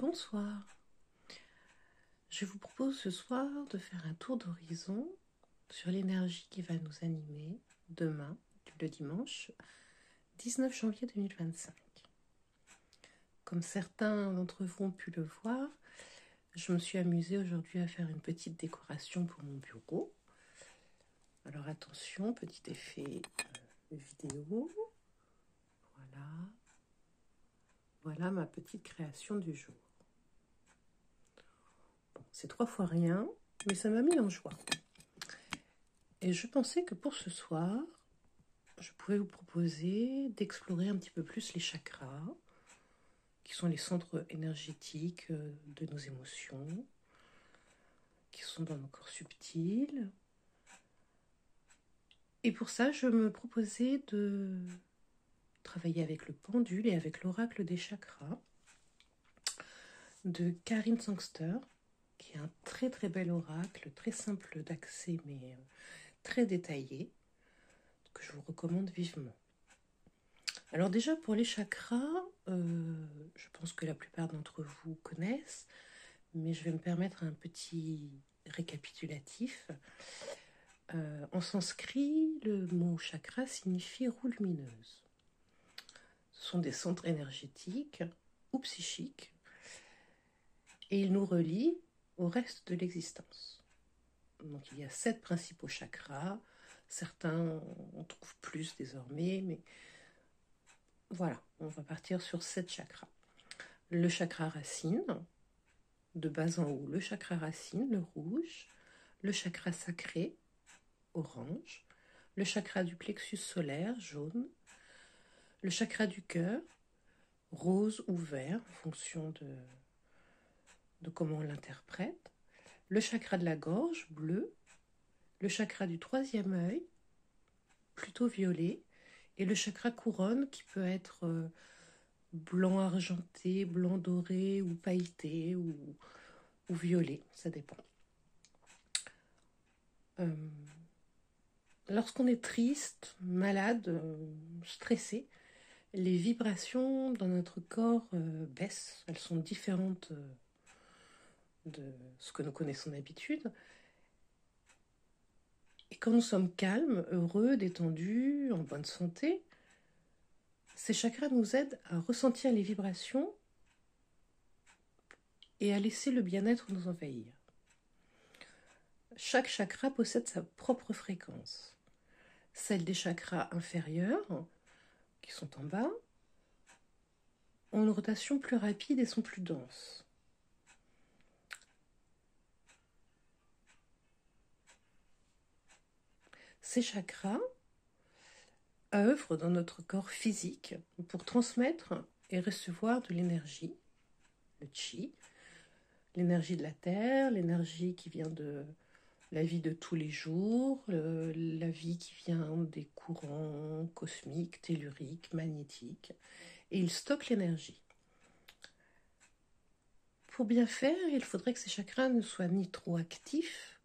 Bonsoir, je vous propose ce soir de faire un tour d'horizon sur l'énergie qui va nous animer demain, le dimanche 19 janvier 2025. Comme certains d'entre vous ont pu le voir, je me suis amusée aujourd'hui à faire une petite décoration pour mon bureau. Alors attention, petit effet vidéo. Voilà ma petite création du jour. Bon, c'est 3 fois rien, mais ça m'a mis en joie. Et je pensais que pour ce soir, je pouvais vous proposer d'explorer un petit peu plus les chakras, qui sont les centres énergétiques de nos émotions, qui sont dans nos corps subtils. Et pour ça, je me proposais de travailler avec le pendule et avec l'oracle des chakras de Karine Sangster, qui est un très très bel oracle, très simple d'accès mais très détaillé, que je vous recommande vivement. Alors déjà pour les chakras, je pense que la plupart d'entre vous connaissent, mais je vais me permettre un petit récapitulatif. En sanskrit, le mot chakra signifie roue lumineuse. Ce sont des centres énergétiques ou psychiques et ils nous relient au reste de l'existence. Donc il y a 7 principaux chakras, certains on trouve plus désormais, mais voilà, on va partir sur 7 chakras. Le chakra racine, de bas en haut, le chakra racine, le rouge, le chakra sacré, orange, le chakra du plexus solaire, jaune, le chakra du cœur, rose ou vert, en fonction de comment on l'interprète, le chakra de la gorge, bleu, le chakra du 3e œil, plutôt violet, et le chakra couronne qui peut être blanc argenté, blanc doré ou pailleté ou violet, ça dépend. Lorsqu'on est triste, malade, stressé, les vibrations dans notre corps baissent. Elles sont différentes de ce que nous connaissons d'habitude. Et quand nous sommes calmes, heureux, détendus, en bonne santé, ces chakras nous aident à ressentir les vibrations et à laisser le bien-être nous envahir. Chaque chakra possède sa propre fréquence. Celles des chakras inférieurs, qui sont en bas, ont une rotation plus rapide et sont plus denses. Ces chakras œuvrent dans notre corps physique pour transmettre et recevoir de l'énergie, le chi, l'énergie de la terre, l'énergie qui vient de la vie de tous les jours, la vie qui vient des courants cosmiques, telluriques, magnétiques, et ils stockent l'énergie. Pour bien faire, il faudrait que ces chakras ne soient ni trop actifs,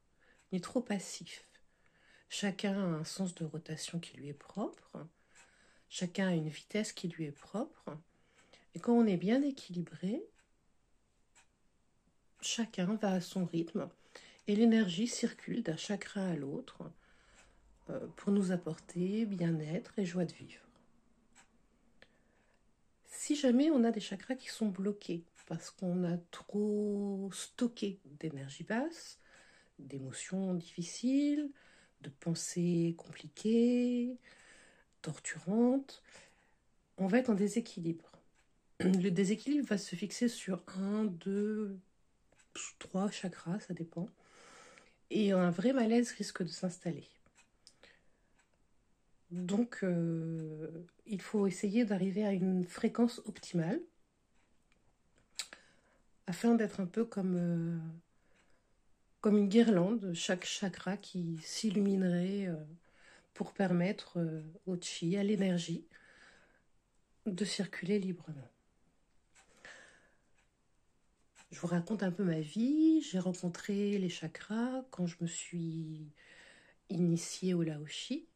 ni trop passifs. Chacun a un sens de rotation qui lui est propre, chacun a une vitesse qui lui est propre, et quand on est bien équilibré, chacun va à son rythme, et l'énergie circule d'un chakra à l'autre pour nous apporter bien-être et joie de vivre. Si jamais on a des chakras qui sont bloqués, parce qu'on a trop stocké d'énergie basse, d'émotions difficiles, de pensées compliquées, torturantes, on va être en déséquilibre. Le déséquilibre va se fixer sur 1, 2, 3 chakras, ça dépend. Et un vrai malaise risque de s'installer. Donc, il faut essayer d'arriver à une fréquence optimale afin d'être un peu comme une guirlande, chaque chakra qui s'illuminerait pour permettre au chi, à l'énergie, de circuler librement. Je vous raconte un peu ma vie. J'ai rencontré les chakras quand je me suis initiée au Laoshi,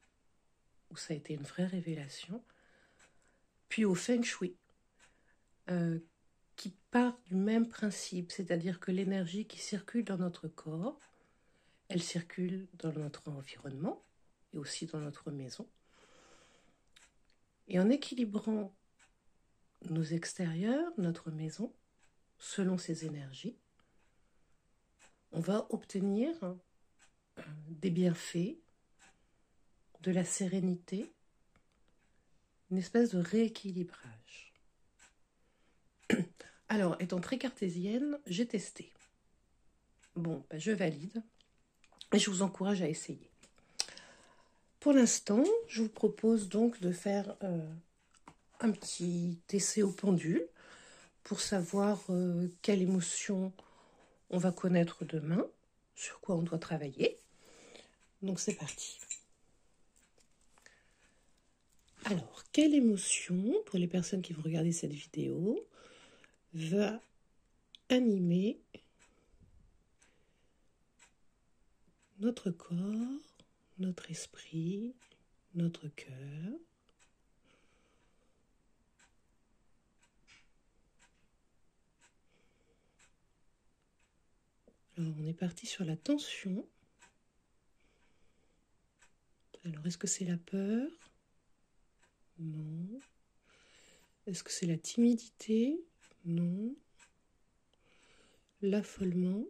où ça a été une vraie révélation, puis au Feng Shui, qui part du même principe, c'est-à-dire que l'énergie qui circule dans notre corps, elle circule dans notre environnement et aussi dans notre maison. Et en équilibrant nos extérieurs, notre maison, selon ces énergies, on va obtenir des bienfaits, de la sérénité, une espèce de rééquilibrage. Alors, étant très cartésienne, j'ai testé. Bon, je valide et je vous encourage à essayer. Pour l'instant, je vous propose donc de faire un petit essai au pendule pour savoir quelle émotion on va connaître demain, sur quoi on doit travailler. Donc c'est parti. Alors, quelle émotion, pour les personnes qui vont regarder cette vidéo, va animer notre corps, notre esprit, notre cœur? Alors, on est parti sur la tension. Alors, est-ce que c'est la peur? Non. Est-ce que c'est la timidité? Non. L'affolement?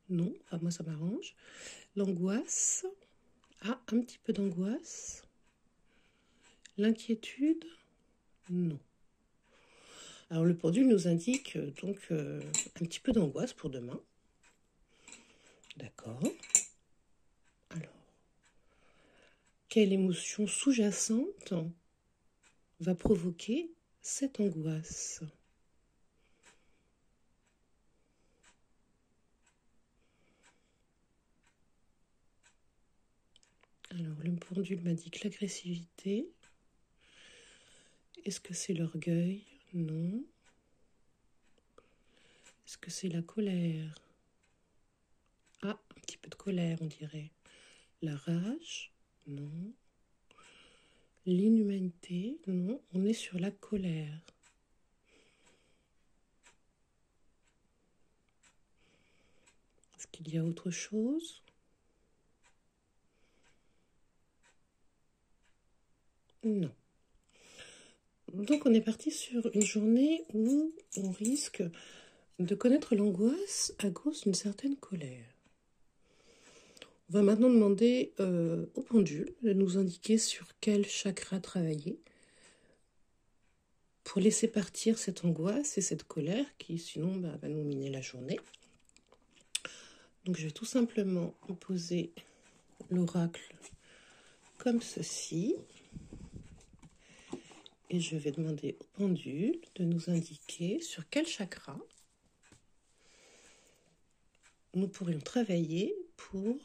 Non. Enfin, moi, ça m'arrange. L'angoisse? Ah, un petit peu d'angoisse. L'inquiétude? Non. Alors, le pendule nous indique donc un petit peu d'angoisse pour demain. D'accord. Alors, quelle émotion sous-jacente va provoquer cette angoisse? Alors, le pendule m'indique l'agressivité. Est-ce que c'est l'orgueil? Non. Est-ce que c'est la colère? Ah, un petit peu de colère, on dirait. La rage? Non. L'inhumanité? Non, on est sur la colère. Est-ce qu'il y a autre chose? Non. Donc on est parti sur une journée où on risque de connaître l'angoisse à cause d'une certaine colère. On va maintenant demander au pendule de nous indiquer sur quel chakra travailler pour laisser partir cette angoisse et cette colère qui sinon va nous miner la journée. Donc je vais tout simplement poser l'oracle comme ceci. Et je vais demander au pendule de nous indiquer sur quel chakra nous pourrions travailler pour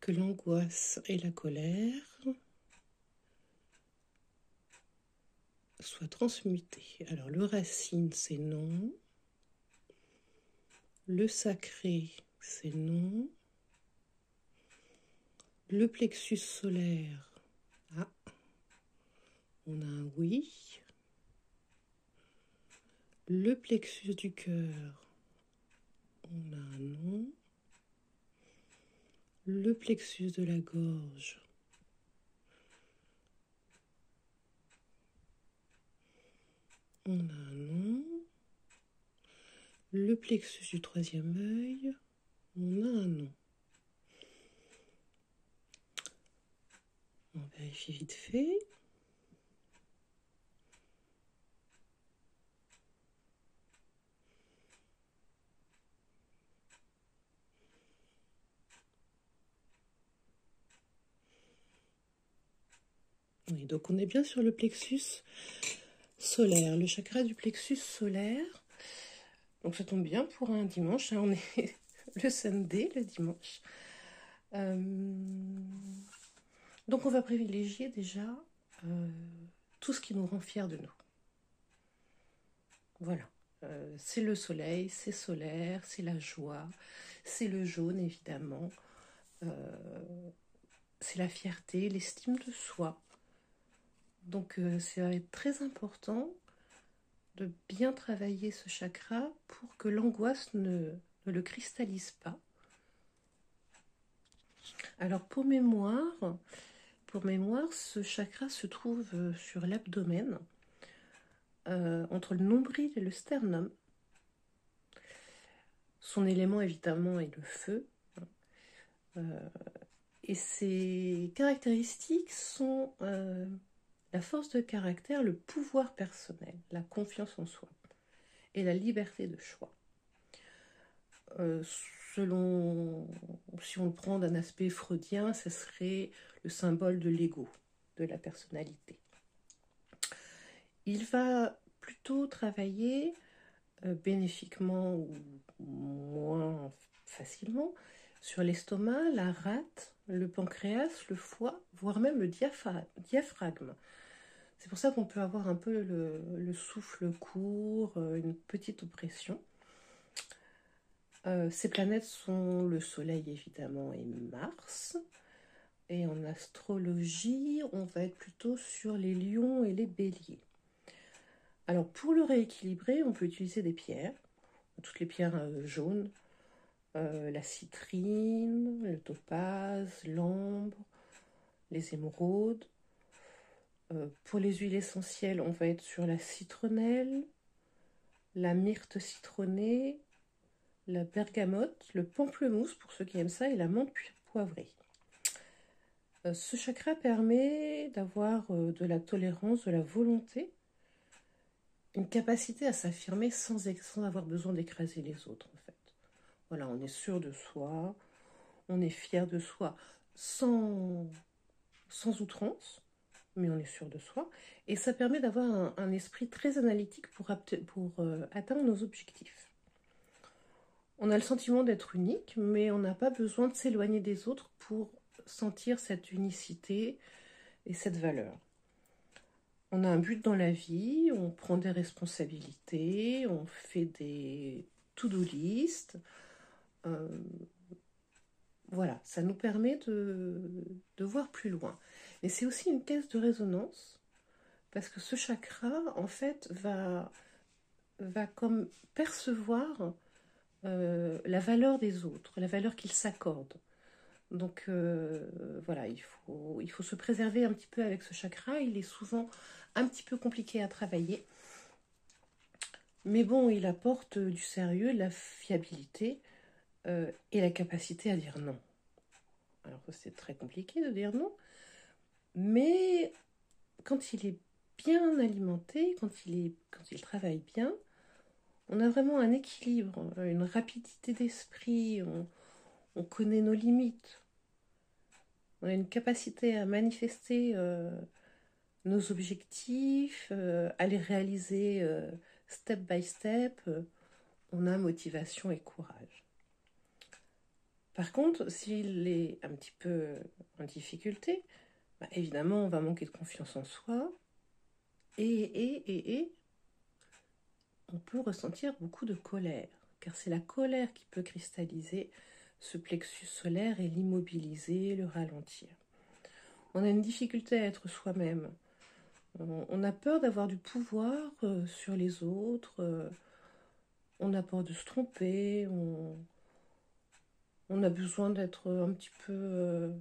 que l'angoisse et la colère soient transmutées. Alors le racine, c'est non. Le sacré, c'est non. Le plexus solaire, ah, on a un oui. Le plexus du cœur, on a un non. Le plexus de la gorge, on a un non. Le plexus du troisième œil, on a un non. On vérifie vite fait. Oui, donc on est bien sur le plexus solaire, le chakra du plexus solaire. Donc ça tombe bien pour un dimanche, hein, on est le Sunday, le dimanche. Donc on va privilégier déjà tout ce qui nous rend fiers de nous. Voilà, c'est le soleil, c'est solaire, c'est la joie, c'est le jaune évidemment, c'est la fierté, l'estime de soi. Donc ça va être très important de bien travailler ce chakra pour que l'angoisse ne le cristallise pas. Alors pour mémoire, ce chakra se trouve sur l'abdomen, entre le nombril et le sternum. Son élément évidemment est le feu. Et ses caractéristiques sont la force de caractère, le pouvoir personnel, la confiance en soi et la liberté de choix. Selon, si on le prend d'un aspect freudien, ce serait le symbole de l'ego, de la personnalité. Il va plutôt travailler bénéfiquement ou moins facilement sur l'estomac, la rate, le pancréas, le foie, voire même le diaphragme. C'est pour ça qu'on peut avoir un peu le souffle court, une petite oppression. Ces planètes sont le Soleil évidemment et Mars. Et en astrologie, on va être plutôt sur les lions et les béliers. Alors pour le rééquilibrer, on peut utiliser des pierres, toutes les pierres jaunes, la citrine, le topaze, l'ambre, les émeraudes. Pour les huiles essentielles, on va être sur la citronnelle, la myrte citronnée, la bergamote, le pamplemousse pour ceux qui aiment ça et la menthe poivrée. Ce chakra permet d'avoir de la tolérance, de la volonté, une capacité à s'affirmer sans avoir besoin d'écraser les autres en fait. Voilà, on est sûr de soi, on est fier de soi sans outrance, mais on est sûr de soi. Et ça permet d'avoir un esprit très analytique pour atteindre nos objectifs. On a le sentiment d'être unique, mais on n'a pas besoin de s'éloigner des autres pour sentir cette unicité et cette valeur. On a un but dans la vie, on prend des responsabilités, on fait des to-do list. Voilà, ça nous permet de voir plus loin. Mais c'est aussi une caisse de résonance, parce que ce chakra, en fait, va comme percevoir la valeur des autres, la valeur qu'ils s'accordent. Donc voilà, il faut se préserver un petit peu avec ce chakra. Il est souvent un petit peu compliqué à travailler. Mais bon, il apporte du sérieux, de la fiabilité et la capacité à dire non. Alors c'est très compliqué de dire non, mais quand il est bien alimenté, quand il travaille bien, on a vraiment un équilibre, une rapidité d'esprit, on connaît nos limites. On a une capacité à manifester nos objectifs, à les réaliser step by step. On a motivation et courage. Par contre, s'il est un petit peu en difficulté, bah, évidemment, on va manquer de confiance en soi et on peut ressentir beaucoup de colère, car c'est la colère qui peut cristalliser ce plexus solaire et l'immobiliser, le ralentir. On a une difficulté à être soi-même. On a peur d'avoir du pouvoir sur les autres. On a peur de se tromper. On a besoin d'être un petit peu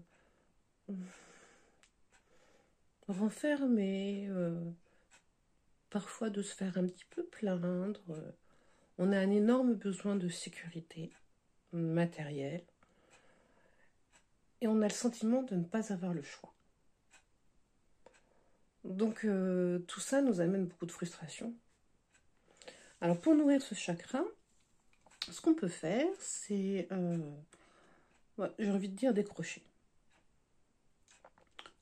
renfermé. Parfois de se faire un petit peu plaindre. On a un énorme besoin de sécurité matérielle. Et on a le sentiment de ne pas avoir le choix. Donc tout ça nous amène beaucoup de frustration. Alors pour nourrir ce chakra, ce qu'on peut faire, c'est, j'ai envie de dire, décrocher.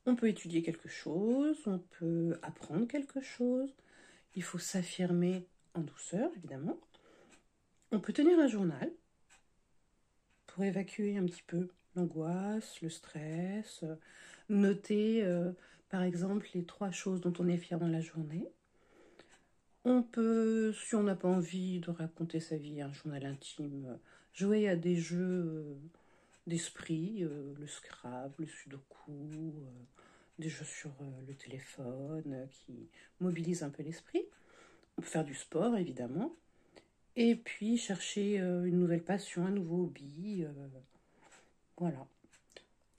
On peut étudier quelque chose, on peut apprendre quelque chose, il faut s'affirmer en douceur, évidemment. On peut tenir un journal pour évacuer un petit peu l'angoisse, le stress, noter par exemple les 3 choses dont on est fier dans la journée. On peut, si on n'a pas envie de raconter sa vie, un journal intime, jouer à des jeux d'esprit, le Scrabble, le Sudoku, des jeux sur le téléphone qui mobilisent un peu l'esprit. On peut faire du sport, évidemment. Et puis chercher une nouvelle passion, un nouveau hobby. Voilà.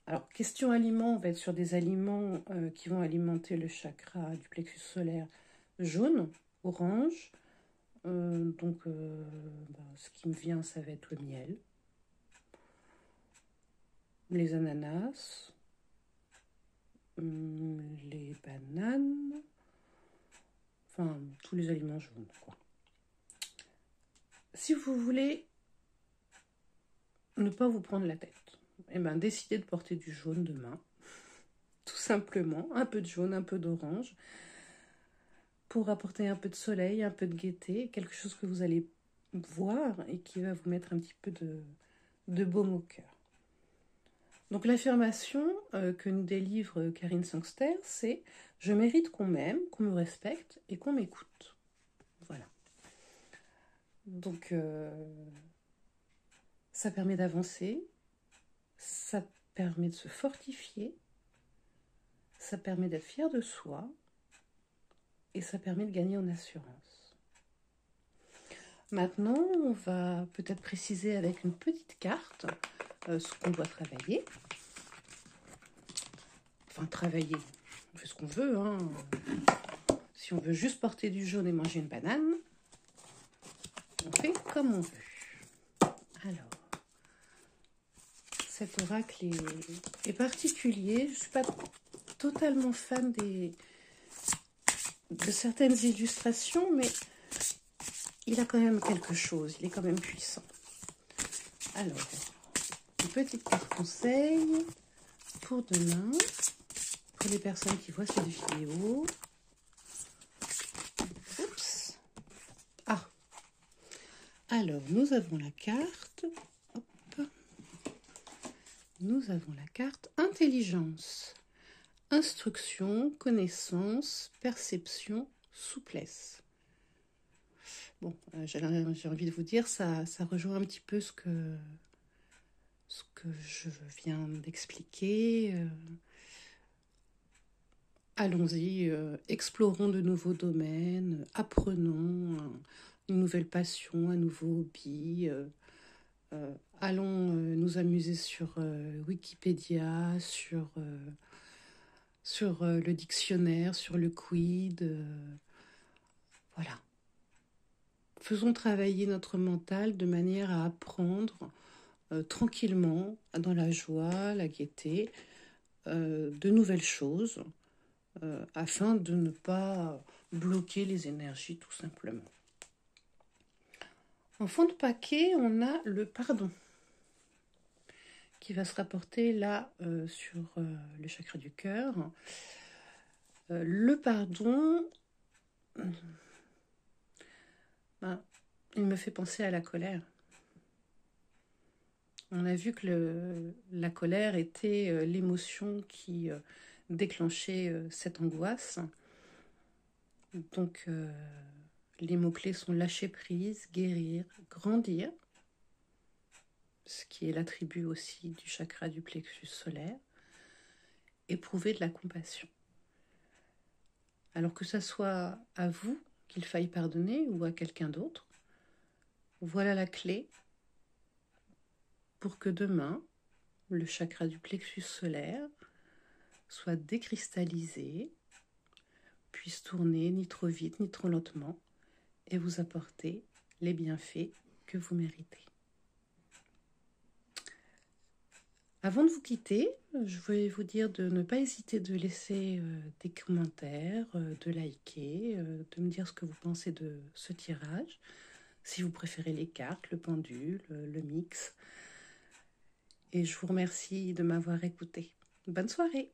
Alors, question aliments, on va être sur des aliments qui vont alimenter le chakra du plexus solaire jaune, orange. Ce qui me vient, ça va être le miel, les ananas, les bananes, enfin, tous les aliments jaunes, quoi. Si vous voulez ne pas vous prendre la tête, décidez de porter du jaune demain, tout simplement, un peu de jaune, un peu d'orange, pour apporter un peu de soleil, un peu de gaieté, quelque chose que vous allez voir et qui va vous mettre un petit peu de baume au cœur. Donc l'affirmation que nous délivre Karine Sangster, c'est « Je mérite qu'on m'aime, qu'on me respecte et qu'on m'écoute ». Voilà. Donc ça permet d'avancer, ça permet de se fortifier, ça permet d'être fier de soi et ça permet de gagner en assurance. Maintenant, on va peut-être préciser avec une petite carte ce qu'on doit travailler. Enfin, travailler, on fait ce qu'on veut. Hein. Si on veut juste porter du jaune et manger une banane, on fait comme on veut. Alors, cet oracle est particulier. Je ne suis pas totalement fan de certaines illustrations, mais il a quand même quelque chose. Il est quand même puissant. Alors, une petite carte conseil pour demain, pour les personnes qui voient cette vidéo. Oups. Ah. Alors, nous avons la carte. Hop. Nous avons la carte intelligence, instruction, connaissance, perception, souplesse. Bon, j'ai envie de vous dire, ça rejoint un petit peu ce que je viens d'expliquer. Allons-y, explorons de nouveaux domaines, apprenons une nouvelle passion, un nouveau hobby. Allons nous amuser sur Wikipédia, sur le dictionnaire, sur le quid. Voilà. Faisons travailler notre mental de manière à apprendre tranquillement, dans la joie, la gaieté, de nouvelles choses, afin de ne pas bloquer les énergies tout simplement. En fond de paquet, on a le pardon qui va se rapporter là sur le chakra du cœur. Le pardon, il me fait penser à la colère. On a vu que la colère était l'émotion qui déclenchait cette angoisse. Donc, les mots-clés sont lâcher prise, guérir, grandir, ce qui est l'attribut aussi du chakra du plexus solaire, éprouver de la compassion. Alors que ça soit à vous qu'il faille pardonner ou à quelqu'un d'autre, voilà la clé pour que demain, le chakra du plexus solaire soit décristallisé, puisse tourner ni trop vite ni trop lentement et vous apporter les bienfaits que vous méritez. Avant de vous quitter, je voulais vous dire de ne pas hésiter de laisser des commentaires, de liker, de me dire ce que vous pensez de ce tirage, si vous préférez les cartes, le pendule, le mix. Et je vous remercie de m'avoir écouté. Bonne soirée!